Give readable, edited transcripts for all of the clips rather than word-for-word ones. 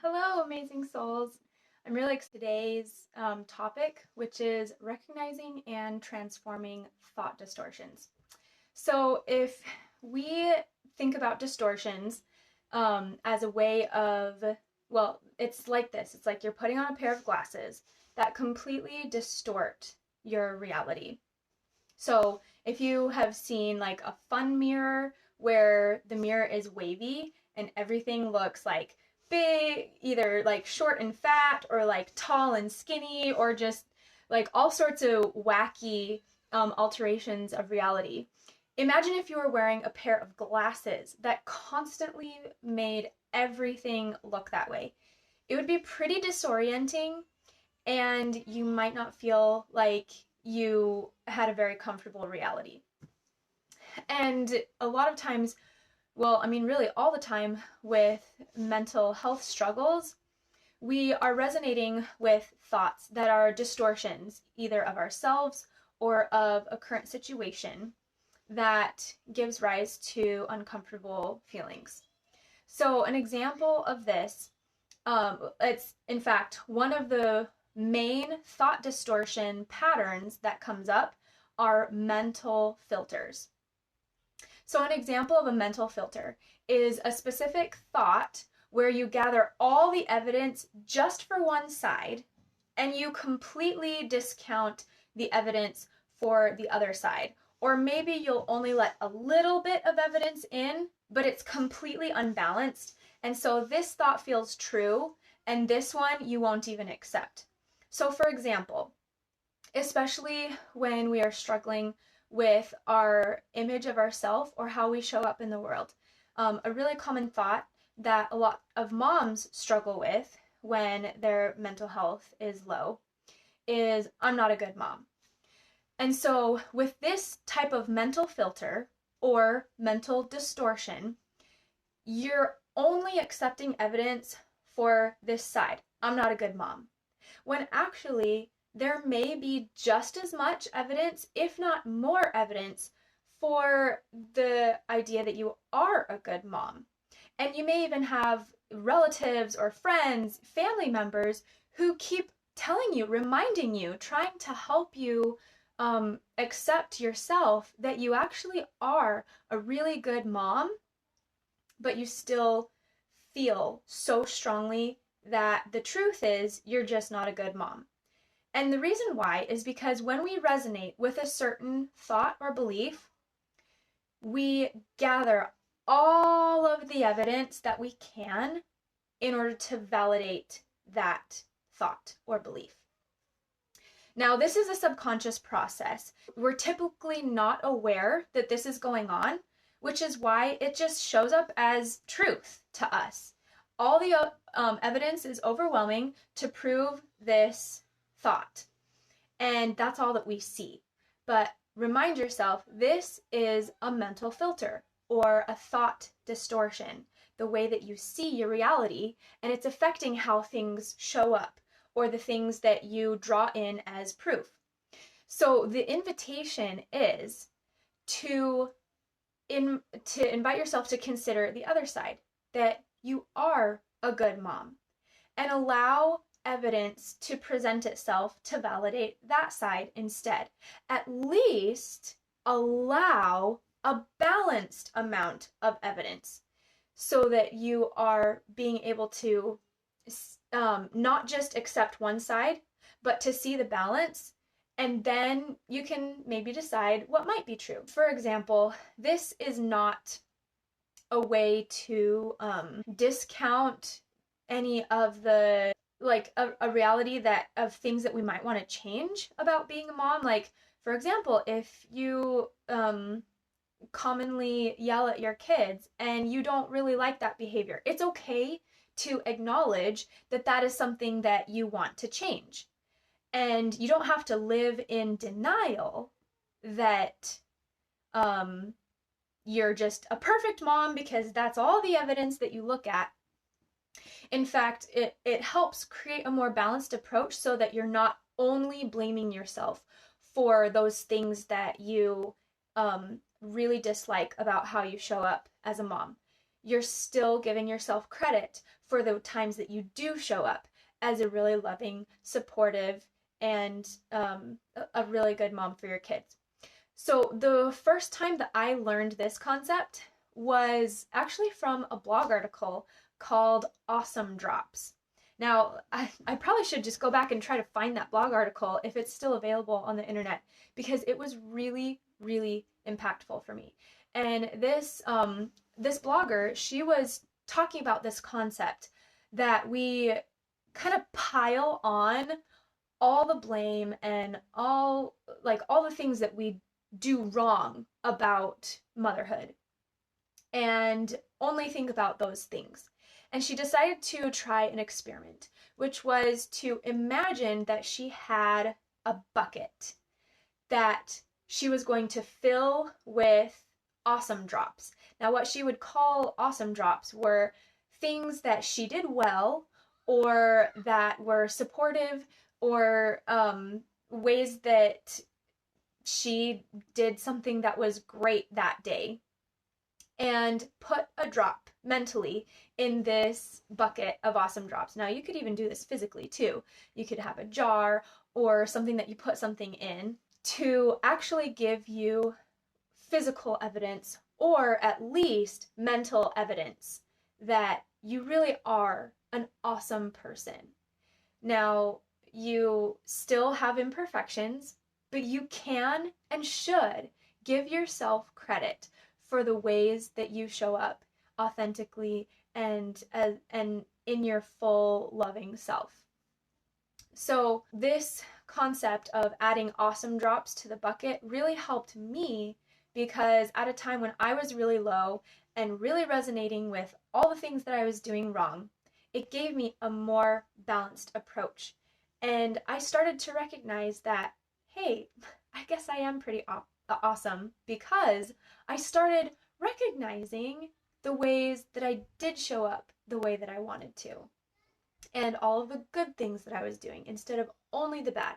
Hello, amazing souls. I'm really excited about today's topic, which is recognizing and transforming thought distortions. So, if we think about distortions as a way of, well, it's like this it's like you're putting on a pair of glasses that completely distort your reality. So, if you have seen like a fun mirror where the mirror is wavy and everything looks like big, either like short and fat or like tall and skinny or just like all sorts of wacky alterations of reality. Imagine if you were wearing a pair of glasses that constantly made everything look that way. It would be pretty disorienting and you might not feel like you had a very comfortable reality. And a lot of times, well, I mean, really all the time with mental health struggles, we are resonating with thoughts that are distortions, either of ourselves or of a current situation that gives rise to uncomfortable feelings. So, an example of this, it's in fact one of the main thought distortion patterns that comes up are mental filters. So, an example of a mental filter is a specific thought where you gather all the evidence just for one side and you completely discount the evidence for the other side. Or maybe you'll only let a little bit of evidence in, but it's completely unbalanced. And so this thought feels true, and this one you won't even accept. So, for example, especially when we are struggling with our image of ourselves or how we show up in the world. A really common thought that a lot of moms struggle with when their mental health is low is, I'm not a good mom. And so, with this type of mental filter or mental distortion, you're only accepting evidence for this side. I'm not a good mom. When actually, there may be just as much evidence, if not more evidence, for the idea that you are a good mom. And you may even have relatives or friends, family members who keep telling you, reminding you, trying to help you accept yourself that you actually are a really good mom, but you still feel so strongly that the truth is you're just not a good mom. And the reason why is because when we resonate with a certain thought or belief, we gather all of the evidence that we can in order to validate that thought or belief. Now, this is a subconscious process. We're typically not aware that this is going on, which is why it just shows up as truth to us. All the evidence is overwhelming to prove this thought, and that's all that we see. But remind yourself, this is a mental filter or a thought distortion, the way that you see your reality, and it's affecting how things show up or the things that you draw in as proof. So the invitation is to invite yourself to consider the other side, that you are a good mom, and allow evidence to present itself to validate that side instead. At least allow a balanced amount of evidence so that you are being able to not just accept one side, but to see the balance, and then you can maybe decide what might be true. For example, this is not a way to discount any of the like a reality that of things that we might want to change about being a mom. Like, for example, if you commonly yell at your kids and you don't really like that behavior, it's okay to acknowledge that that is something that you want to change. And you don't have to live in denial that you're just a perfect mom because that's all the evidence that you look at. In fact, it helps create a more balanced approach so that you're not only blaming yourself for those things that you really dislike about how you show up as a mom. you're still giving yourself credit for the times that you do show up as a really loving, supportive, and a really good mom for your kids. So the first time that I learned this concept was actually from a blog article called Awesome Drops. Now, I probably should just go back and try to find that blog article if it's still available on the internet, because it was really, really impactful for me. And this blogger, she was talking about this concept that we kind of pile on all the blame and all the things that we do wrong about motherhood and only think about those things. And she decided to try an experiment, which was to imagine that she had a bucket that she was going to fill with awesome drops. Now, what she would call awesome drops were things that she did well, or that were supportive, or ways that she did something that was great that day, and put a drop mentally in this bucket of awesome drops. Now, you could even do this physically too. You could have a jar or something that you put something in to actually give you physical evidence, or at least mental evidence, that you really are an awesome person. Now, you still have imperfections, but you can and should give yourself credit for the ways that you show up authentically and in your full loving self. So this concept of adding awesome drops to the bucket really helped me, because at a time when I was really low and really resonating with all the things that I was doing wrong, it gave me a more balanced approach. And I started to recognize that, hey, I guess I am pretty awesome, because I started recognizing the ways that I did show up the way that I wanted to, and all of the good things that I was doing instead of only the bad.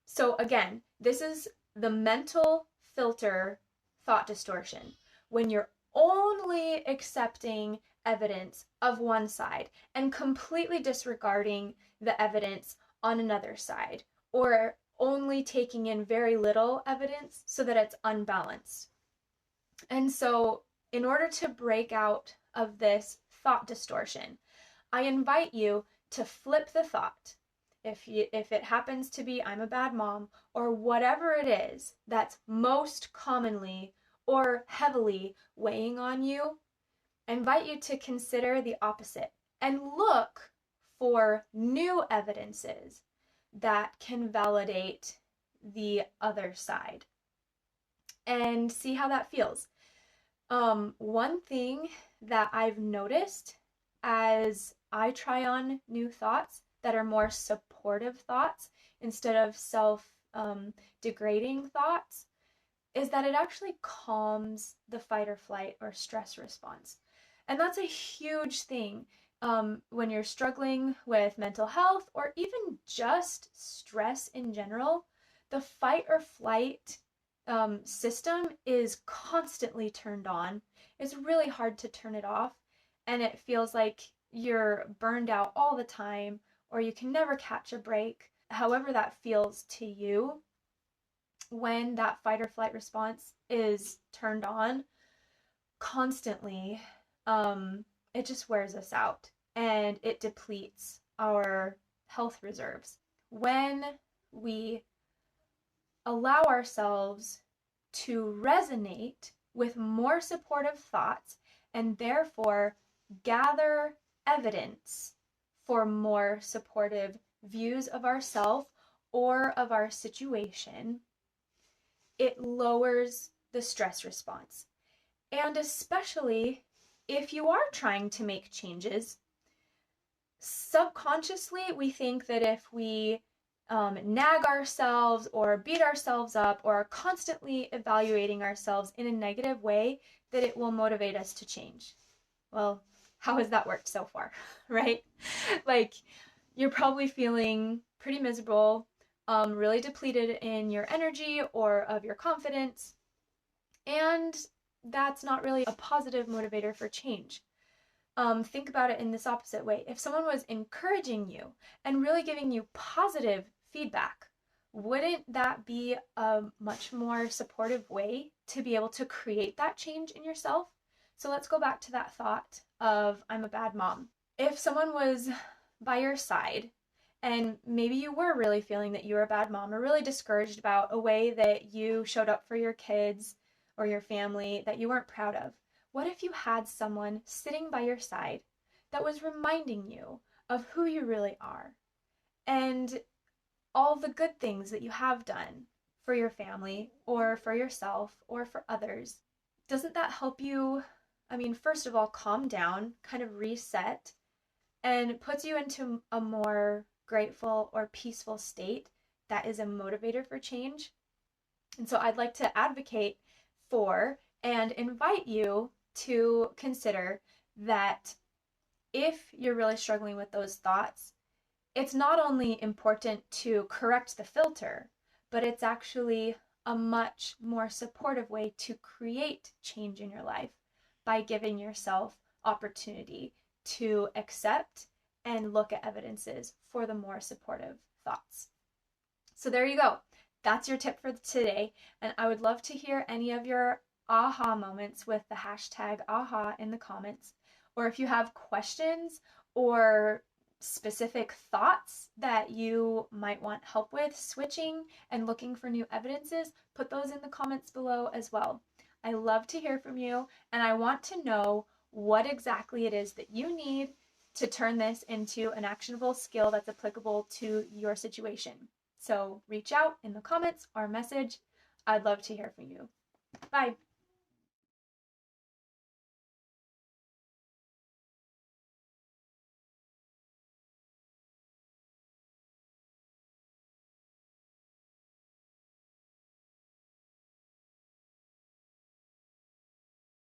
So again, this is the mental filter thought distortion, when you're only accepting evidence of one side and completely disregarding the evidence on another side, or only taking in very little evidence so that it's unbalanced. And so, in order to break out of this thought distortion, I invite you to flip the thought. If it happens to be I'm a bad mom, or whatever it is that's most commonly or heavily weighing on you, I invite you to consider the opposite and look for new evidences that can validate the other side, and see how that feels. One thing that I've noticed as I try on new thoughts that are more supportive thoughts instead of self-degrading thoughts is that it actually calms the fight or flight or stress response. And that's a huge thing when you're struggling with mental health, or even just stress in general. The fight or flight system is constantly turned on. It's really hard to turn it off, and it feels like you're burned out all the time, or you can never catch a break. However that feels to you, when that fight or flight response is turned on constantly, it just wears us out and it depletes our health reserves. When we allow ourselves to resonate with more supportive thoughts, and therefore gather evidence for more supportive views of ourselves or of our situation, it lowers the stress response. And especially if you are trying to make changes, subconsciously we think that if we nag ourselves or beat ourselves up or are constantly evaluating ourselves in a negative way, that it will motivate us to change. Well, how has that worked so far, right? Like, you're probably feeling pretty miserable, really depleted in your energy or of your confidence. And that's not really a positive motivator for change. Think about it in this opposite way. If someone was encouraging you and really giving you positive feedback, wouldn't that be a much more supportive way to be able to create that change in yourself? So let's go back to that thought of I'm a bad mom. If someone was by your side and maybe you were really feeling that you were a bad mom or really discouraged about a way that you showed up for your kids or your family that you weren't proud of, what if you had someone sitting by your side that was reminding you of who you really are and all the good things that you have done for your family or for yourself or for others? Doesn't that help you, first of all, calm down, kind of reset, and puts you into a more grateful or peaceful state that is a motivator for change? And so I'd like to advocate for and invite you to consider that if you're really struggling with those thoughts, it's not only important to correct the filter, but it's actually a much more supportive way to create change in your life by giving yourself opportunity to accept and look at evidences for the more supportive thoughts. So there you go. That's your tip for today. And I would love to hear any of your aha moments with the hashtag aha in the comments. Or if you have questions or specific thoughts that you might want help with switching and looking for new evidences, put those in the comments below as well. I love to hear from you, and I want to know what exactly it is that you need to turn this into an actionable skill that's applicable to your situation. So reach out in the comments or message. I'd love to hear from you. Bye.